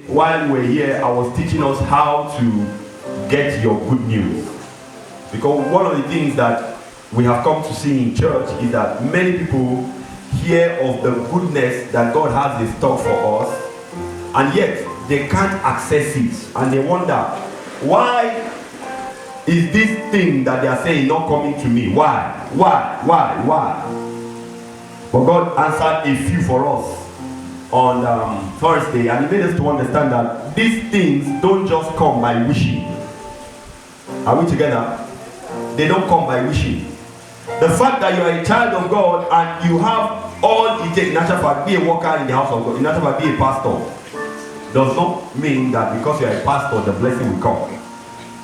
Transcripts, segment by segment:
while we're here, I was teaching us how to get your good news. Because one of the things that we have come to see in church is that many people hear of the goodness that God has in store for us, and yet they can't access it, and they wonder, why is this thing that they are saying not coming to me? Why? But God answered a few for us on Thursday, and He made us to understand that these things don't just come by wishing. Are we together? They don't come by wishing. The fact that you are a child of God and you have all it takes, in actual fact, be a worker in the house of God, in actual fact, be a pastor, does not mean that because you are a pastor, the blessing will come.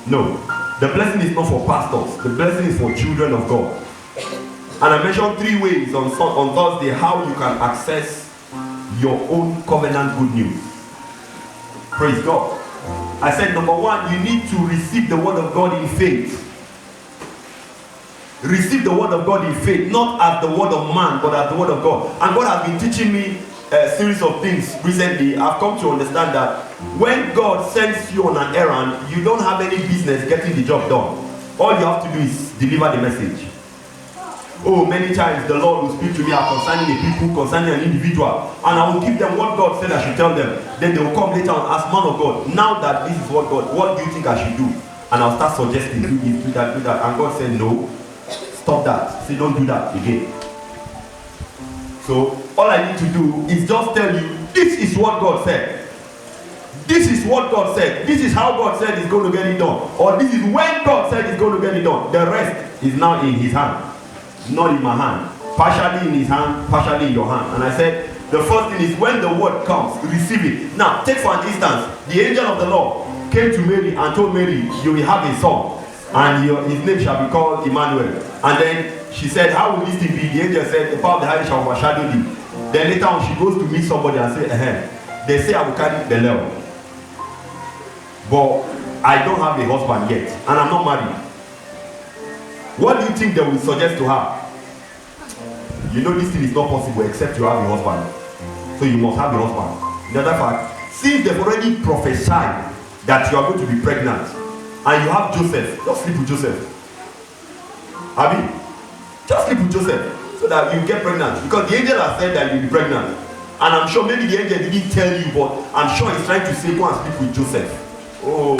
No. The blessing is not for pastors. The blessing is for children of God. And I mentioned 3 ways on Thursday how you can access your own covenant good news. Praise God. I said, number 1, you need to receive the word of God in faith. Receive the word of God in faith, not as the word of man, but as the word of God. And God has been teaching me a series of things recently. I've come to understand that when God sends you on an errand, you don't have any business getting the job done. All you have to do is deliver the message. Oh, many times the Lord will speak to me concerning a people, concerning an individual, and I will give them what God said I should tell them. Then they will come later and ask, man of God, now that this is what God, what do you think I should do? And I'll start suggesting, do this, do that, do that. And God said, no, stop that. Say, don't do that again. So all I need to do is just tell you, this is what God said. This is what God said. This is how God said He's going to get it done. Or this is when God said He's going to get it done. The rest is now in His hand, not in my hand. Partially in His hand, partially in your hand. And I said, the first thing is when the word comes, receive it. Now, take for an instance, the angel of the Lord came to Mary and told Mary, you will have a son, and his name shall be called Emmanuel. And then she said, how will this thing be? The angel said, the power of the Holy shall overshadow thee. Then later on, she goes to meet somebody and say, they say I will carry the level. But I don't have a husband yet, and I'm not married. What do you think they will suggest to her? You know this thing is not possible except you have a husband. So you must have a husband. In other fact, since they've already prophesied that you are going to be pregnant, and you have Joseph, just sleep with Joseph. Abi, just sleep with Joseph so that you get pregnant. Because the angel has said that you'll be pregnant. And I'm sure maybe the angel didn't tell you, but I'm sure he's trying to say, go and sleep with Joseph. Oh,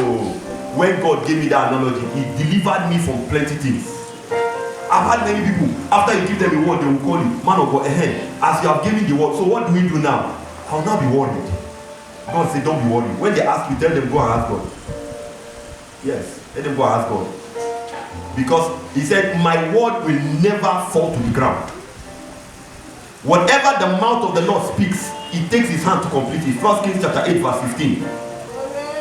when God gave me that analogy, He delivered me from plenty things. I've had many people, after you give them a word, they will call you, man of God, as you have given the word, so what do we do now? I'll not be worried. God said, don't be worried. When they ask you, tell them, go and ask God. Yes, let them go and ask God. Because He said, my word will never fall to the ground. Whatever the mouth of the Lord speaks, He takes His hand to complete it. 1 Kings chapter 8 verse 15.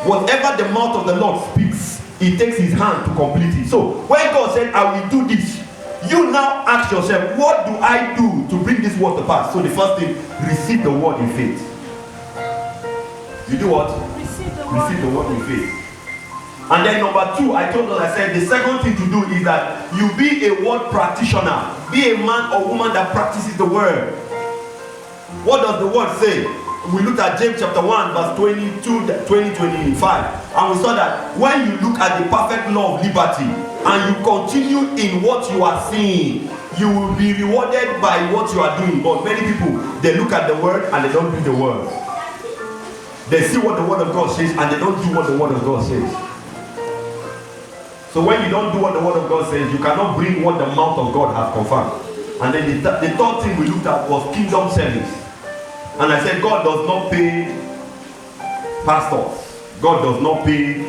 Whatever the mouth of the Lord speaks, He takes His hand to complete it. So when God said, I will do this, you now ask yourself, what do I do to bring this word to pass? So the first thing, receive the word in faith. You do what? Receive the word in faith. And then number 2, I told us, I said, the second thing to do is that you be a word practitioner. Be a man or woman that practices the word. What does the word say? We looked at James chapter 1 verse 22, 25, and we saw that when you look at the perfect law of liberty and you continue in what you are seeing, you will be rewarded by what you are doing. But many people, they look at the word and they don't do the word. They see what the word of God says and they don't do what the word of God says. So when you don't do what the word of God says, you cannot bring what the mouth of God has confirmed. And then the third thing we looked at was kingdom service. And I said, God does not pay pastors. God does not pay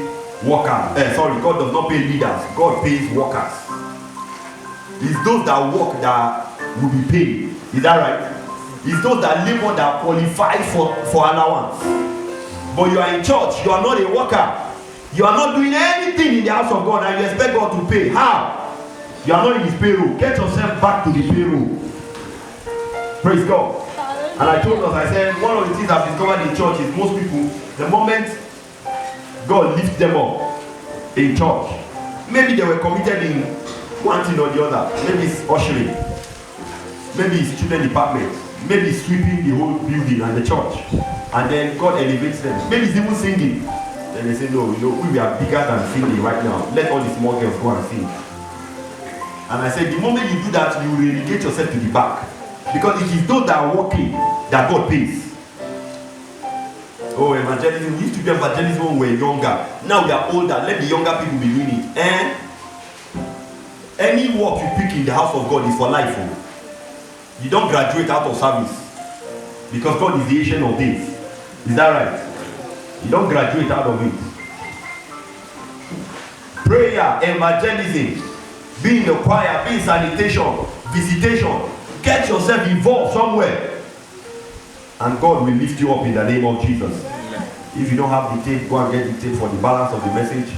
workers. God does not pay leaders. God pays workers. It's those that work that will be paid. Is that right? It's those that labor that qualify for allowance. But you are in church. You are not a worker. You are not doing anything in the house of God and you expect God to pay. How? You are not in His payroll. Get yourself back to the payroll. Praise God. And I told us, I said, one of the things I've discovered in church is most people, the moment God lifts them up in church, maybe they were committed in one thing or the other. Maybe it's ushering. Maybe it's children department. maybe sweeping the whole building and the church, and then God elevates them. Maybe it's even singing. Then they say, no, we are bigger than singing right now. Let all the small girls go and sing. And I said, the moment you do that, you relegate yourself to the back. Because it is those that are working that God pays. Oh, evangelism. We used to do evangelism when we were younger. Now we are older. Let the younger people be doing it. And any work you pick in the house of God is for life. Oh. You don't graduate out of service. Because God is the Ancient of Days. Is that right? You don't graduate out of it. Prayer, evangelism, be in the choir, be in sanitation, visitation. Get yourself involved somewhere. And God will lift you up in the name of Jesus. If you don't have the tape, go and get the tape for the balance of the message.